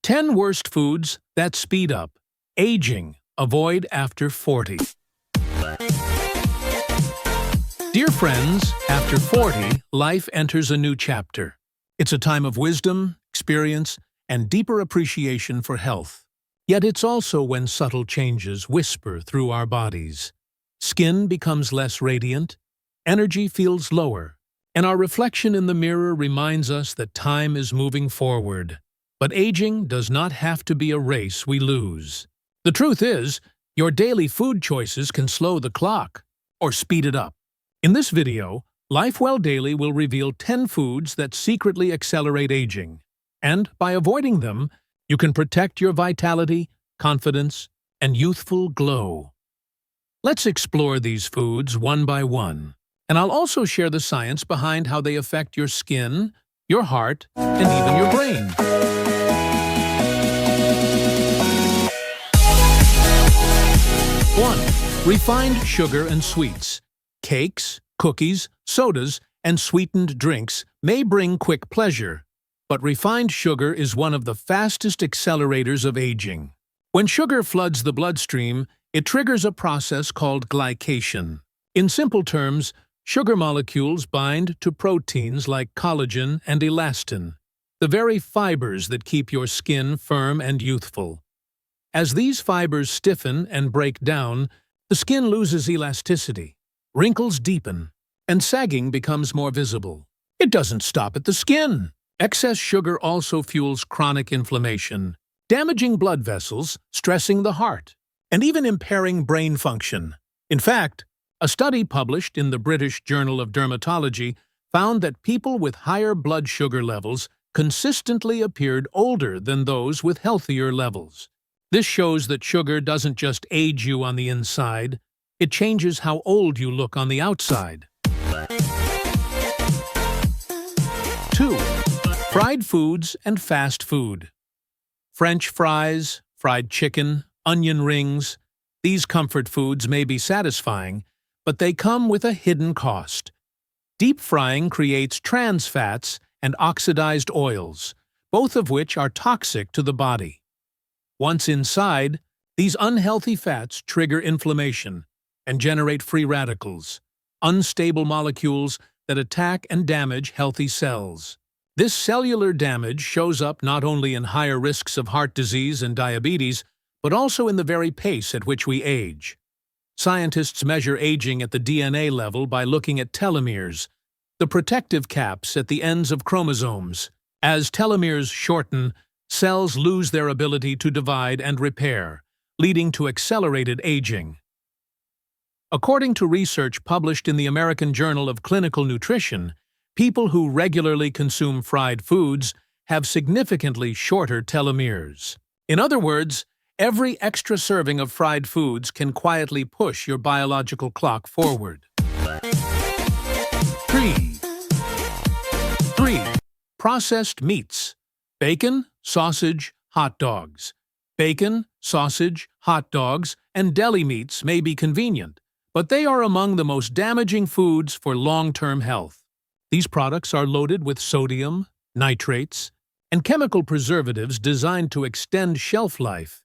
10 worst foods that speed up aging. Avoid after 40. Dear friends, after 40, life enters a new chapter. It's a time of wisdom, experience, and deeper appreciation for health. Yet it's also when subtle changes whisper through our bodies. Skin becomes less radiant, energy feels lower, and our reflection in the mirror reminds us that time is moving forward. But aging does not have to be a race we lose. The truth is, your daily food choices can slow the clock or speed it up. In this video, LifeWell Daily will reveal 10 foods that secretly accelerate aging. And by avoiding them, you can protect your vitality, confidence, and youthful glow. Let's explore these foods one by one. And I'll also share the science behind how they affect your skin, your heart, and even your brain. 1. Refined sugar and sweets. Cakes, cookies, sodas, and sweetened drinks may bring quick pleasure, but refined sugar is one of the fastest accelerators of aging. When sugar floods the bloodstream, it triggers a process called glycation. In simple terms, sugar molecules bind to proteins like collagen and elastin, the very fibers that keep your skin firm and youthful. As these fibers stiffen and break down, the skin loses elasticity, wrinkles deepen, and sagging becomes more visible. It doesn't stop at the skin. Excess sugar also fuels chronic inflammation, damaging blood vessels, stressing the heart, and even impairing brain function. In fact, a study published in the British Journal of Dermatology found that people with higher blood sugar levels consistently appeared older than those with healthier levels. This shows that sugar doesn't just age you on the inside, it changes how old you look on the outside. 2. Fried foods and fast food. French fries, fried chicken, onion rings. These comfort foods may be satisfying, but they come with a hidden cost. Deep frying creates trans fats and oxidized oils, both of which are toxic to the body. Once inside, these unhealthy fats trigger inflammation and generate free radicals, unstable molecules that attack and damage healthy cells. This cellular damage shows up not only in higher risks of heart disease and diabetes, but also in the very pace at which we age. Scientists measure aging at the DNA level by looking at telomeres, the protective caps at the ends of chromosomes. As telomeres shorten, cells lose their ability to divide and repair, leading to accelerated aging. According to research published in the American Journal of Clinical Nutrition, people who regularly consume fried foods have significantly shorter telomeres. In other words, every extra serving of fried foods can quietly push your biological clock forward. 3. Processed meats. Bacon, sausage, hot dogs. Bacon, sausage, hot dogs, and deli meats may be convenient, but they are among the most damaging foods for long-term health. These products are loaded with sodium, nitrates, and chemical preservatives designed to extend shelf life.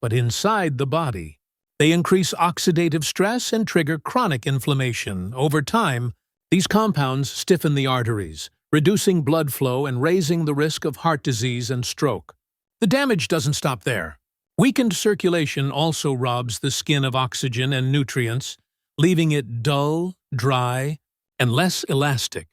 But inside the body, they increase oxidative stress and trigger chronic inflammation. Over time, these compounds stiffen the arteries, reducing blood flow and raising the risk of heart disease and stroke. The damage doesn't stop there. Weakened circulation also robs the skin of oxygen and nutrients, leaving it dull, dry, and less elastic.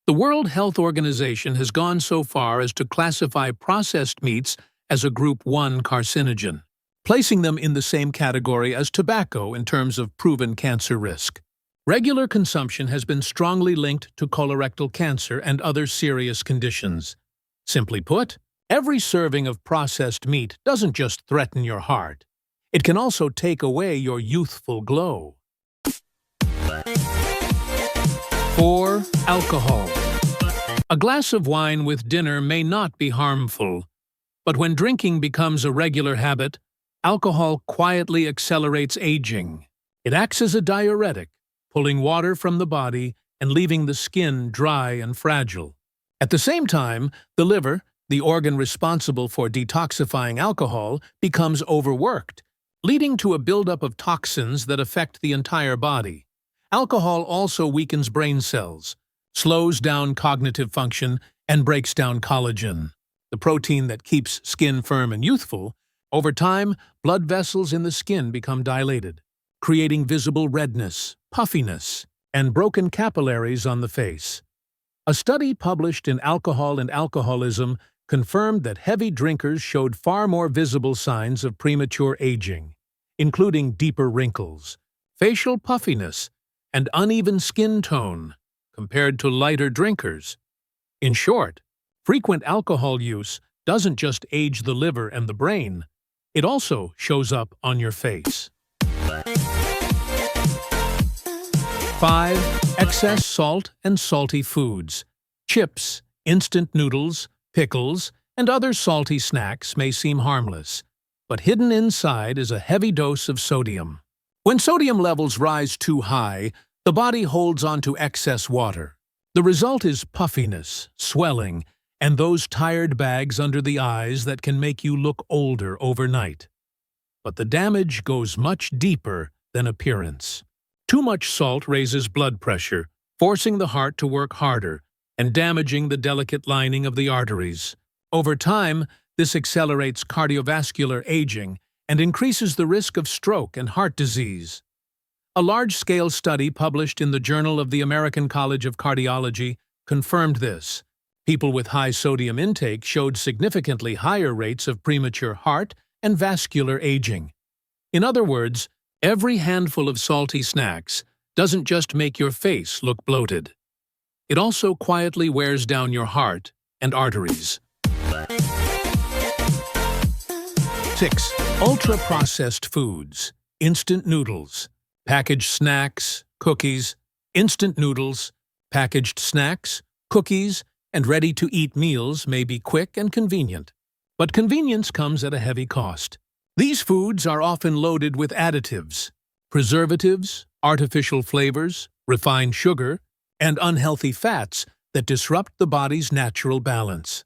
The World Health Organization has gone so far as to classify processed meats as a Group 1 carcinogen, placing them in the same category as tobacco in terms of proven cancer risk. Regular consumption has been strongly linked to colorectal cancer and other serious conditions. Simply put, every serving of processed meat doesn't just threaten your heart. It can also take away your youthful glow. 4. Alcohol. A glass of wine with dinner may not be harmful, but when drinking becomes a regular habit, alcohol quietly accelerates aging. It acts as a diuretic, pulling water from the body and leaving the skin dry and fragile. At the same time, the liver, the organ responsible for detoxifying alcohol, becomes overworked, leading to a buildup of toxins that affect the entire body. Alcohol also weakens brain cells, slows down cognitive function, and breaks down collagen, the protein that keeps skin firm and youthful. Over time, blood vessels in the skin become dilated, creating visible redness, puffiness, and broken capillaries on the face. A study published in Alcohol and Alcoholism confirmed that heavy drinkers showed far more visible signs of premature aging, including deeper wrinkles, facial puffiness, and uneven skin tone, compared to lighter drinkers. In short, frequent alcohol use doesn't just age the liver and the brain, it also shows up on your face. 5. Excess salt and salty foods. Chips, instant noodles, pickles, and other salty snacks may seem harmless, but hidden inside is a heavy dose of sodium. When sodium levels rise too high, the body holds on to excess water. The result is puffiness, swelling, and those tired bags under the eyes that can make you look older overnight. But the damage goes much deeper than appearance. Too much salt raises blood pressure, forcing the heart to work harder and damaging the delicate lining of the arteries. Over time, this accelerates cardiovascular aging and increases the risk of stroke and heart disease. A large-scale study published in the Journal of the American College of Cardiology confirmed this. People with high sodium intake showed significantly higher rates of premature heart and vascular aging. In other words, every handful of salty snacks doesn't just make your face look bloated. It also quietly wears down your heart and arteries. 6. Ultra-processed foods. Instant noodles. Packaged snacks, cookies, instant noodles, packaged snacks, cookies, and ready-to-eat meals may be quick and convenient. But convenience comes at a heavy cost. These foods are often loaded with additives, preservatives, artificial flavors, refined sugar, and unhealthy fats that disrupt the body's natural balance.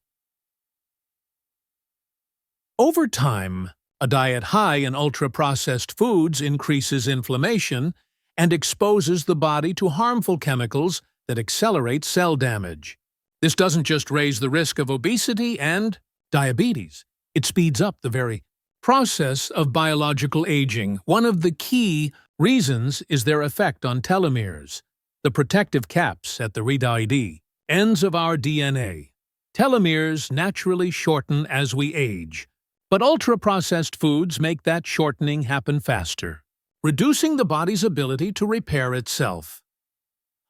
Over time, a diet high in ultra-processed foods increases inflammation and exposes the body to harmful chemicals that accelerate cell damage. This doesn't just raise the risk of obesity and diabetes. It speeds up the very process of biological aging. One of the key reasons is their effect on telomeres, the protective caps at the read ends of our DNA. Telomeres naturally shorten as we age, but ultra-processed foods make that shortening happen faster, reducing the body's ability to repair itself.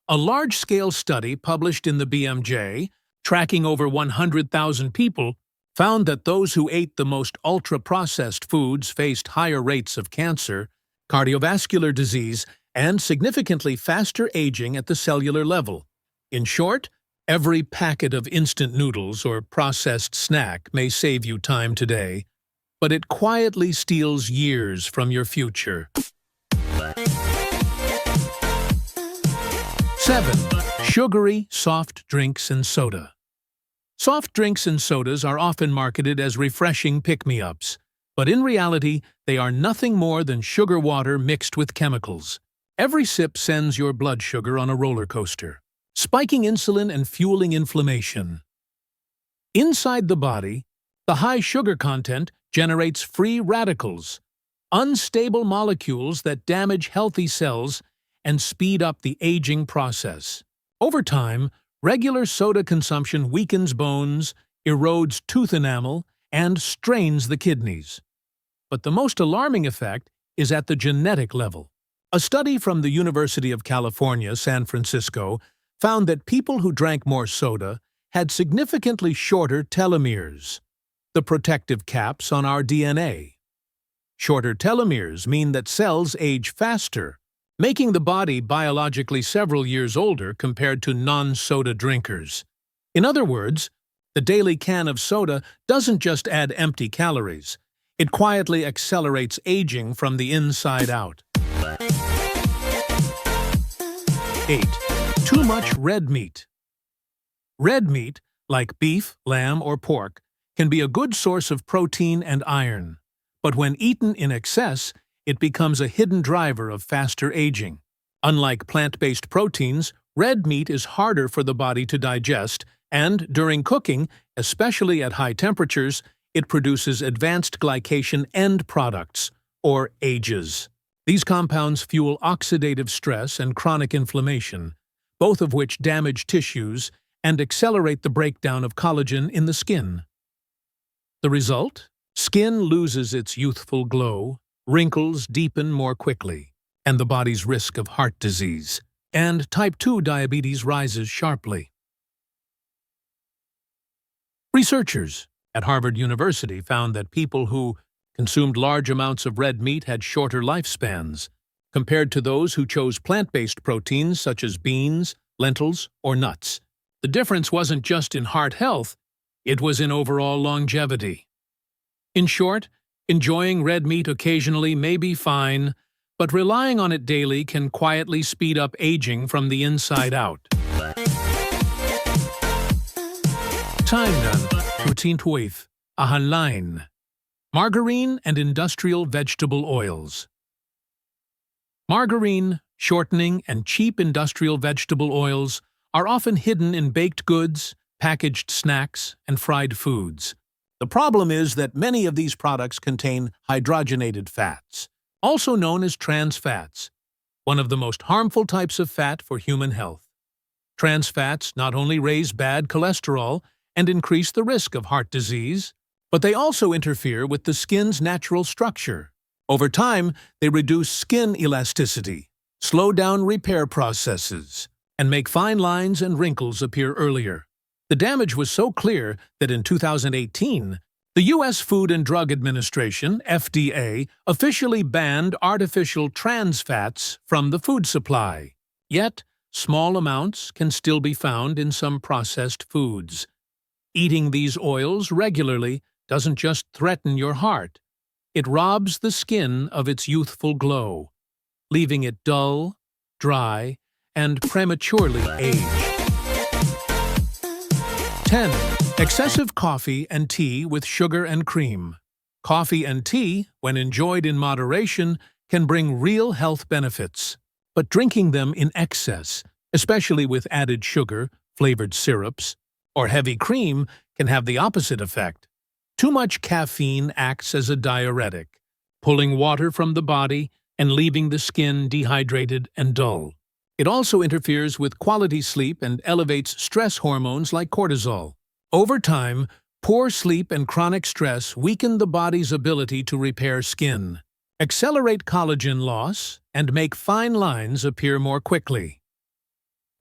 A large-scale study published in the BMJ, tracking over 100,000 people, found that those who ate the most ultra-processed foods faced higher rates of cancer, cardiovascular disease, and significantly faster aging at the cellular level. In short, every packet of instant noodles or processed snack may save you time today, but it quietly steals years from your future. 7. Sugary soft drinks and soda. Soft drinks and sodas are often marketed as refreshing pick-me-ups, but in reality, they are nothing more than sugar water mixed with chemicals. Every sip sends your blood sugar on a roller coaster, spiking insulin and fueling inflammation. Inside the body, the high sugar content generates free radicals, unstable molecules that damage healthy cells and speed up the aging process. Over time, regular soda consumption weakens bones, erodes tooth enamel, and strains the kidneys. But the most alarming effect is at the genetic level. A study from the University of California, San Francisco, found that people who drank more soda had significantly shorter telomeres, the protective caps on our DNA. Shorter telomeres mean that cells age faster, making the body biologically several years older compared to non-soda drinkers. In other words, the daily can of soda doesn't just add empty calories, it quietly accelerates aging from the inside out. 8. Too much red meat. Red meat, like beef, lamb, or pork, can be a good source of protein and iron, but when eaten in excess, it becomes a hidden driver of faster aging. Unlike plant-based proteins, red meat is harder for the body to digest, and during cooking, especially at high temperatures, it produces advanced glycation end products, or AGEs. These compounds fuel oxidative stress and chronic inflammation, both of which damage tissues and accelerate the breakdown of collagen in the skin. The result? Skin loses its youthful glow, wrinkles deepen more quickly, and the body's risk of heart disease and type 2 diabetes rises sharply. Researchers at Harvard University found that people who consumed large amounts of red meat had shorter lifespans, compared to those who chose plant-based proteins such as beans, lentils, or nuts. The difference wasn't just in heart health, it was in overall longevity. In short, enjoying red meat occasionally may be fine, but relying on it daily can quietly speed up aging from the inside out. Time done. Routine tuif. Ahalain. Margarine and industrial vegetable oils. Margarine, shortening, and cheap industrial vegetable oils are often hidden in baked goods, packaged snacks, and fried foods. The problem is that many of these products contain hydrogenated fats, also known as trans fats, one of the most harmful types of fat for human health. Trans fats not only raise bad cholesterol and increase the risk of heart disease, but they also interfere with the skin's natural structure. Over time, they reduce skin elasticity, slow down repair processes, and make fine lines and wrinkles appear earlier. The damage was so clear that in 2018, the U.S. Food and Drug Administration, FDA, officially banned artificial trans fats from the food supply. Yet, small amounts can still be found in some processed foods. Eating these oils regularly doesn't just threaten your heart. It robs the skin of its youthful glow, leaving it dull, dry, and prematurely aged. 10. Excessive coffee and tea with sugar and cream. Coffee and tea, when enjoyed in moderation, can bring real health benefits. But drinking them in excess, especially with added sugar, flavored syrups, or heavy cream, can have the opposite effect. Too much caffeine acts as a diuretic, pulling water from the body and leaving the skin dehydrated and dull. It also interferes with quality sleep and elevates stress hormones like cortisol. Over time, poor sleep and chronic stress weaken the body's ability to repair skin, accelerate collagen loss, and make fine lines appear more quickly.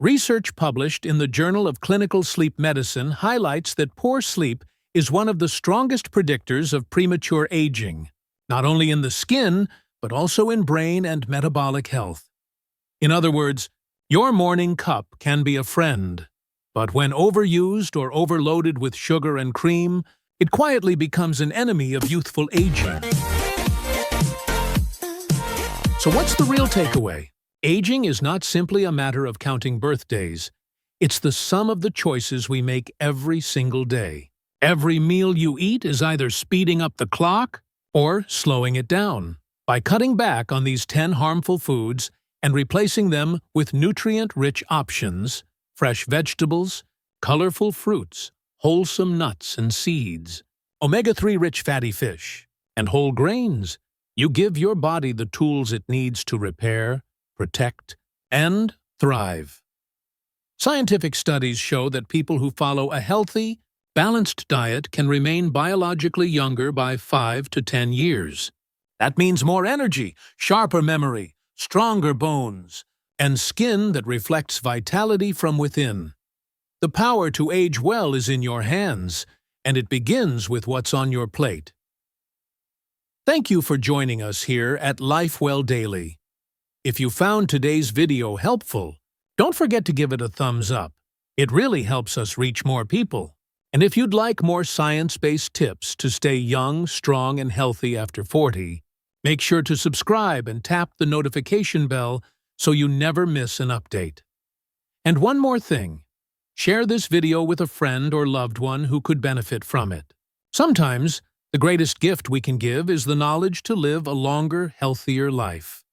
Research published in the Journal of Clinical Sleep Medicine highlights that poor sleep is one of the strongest predictors of premature aging, not only in the skin, but also in brain and metabolic health. In other words, your morning cup can be a friend, but when overused or overloaded with sugar and cream, it quietly becomes an enemy of youthful aging. So what's the real takeaway? Aging is not simply a matter of counting birthdays. It's the sum of the choices we make every single day. Every meal you eat is either speeding up the clock or slowing it down. By cutting back on these 10 harmful foods and replacing them with nutrient-rich options, fresh vegetables, colorful fruits, wholesome nuts and seeds, omega-3 rich fatty fish, and whole grains, you give your body the tools it needs to repair, protect, and thrive. Scientific studies show that people who follow a healthy, balanced diet can remain biologically younger by 5 to 10 years. That means more energy, sharper memory, stronger bones, and skin that reflects vitality from within. The power to age well is in your hands, and it begins with what's on your plate. Thank you for joining us here at Life Well Daily. If you found today's video helpful, don't forget to give it a thumbs up. It really helps us reach more people. And if you'd like more science-based tips to stay young, strong, and healthy after 40, make sure to subscribe and tap the notification bell so you never miss an update. And one more thing, share this video with a friend or loved one who could benefit from it. Sometimes, the greatest gift we can give is the knowledge to live a longer, healthier life.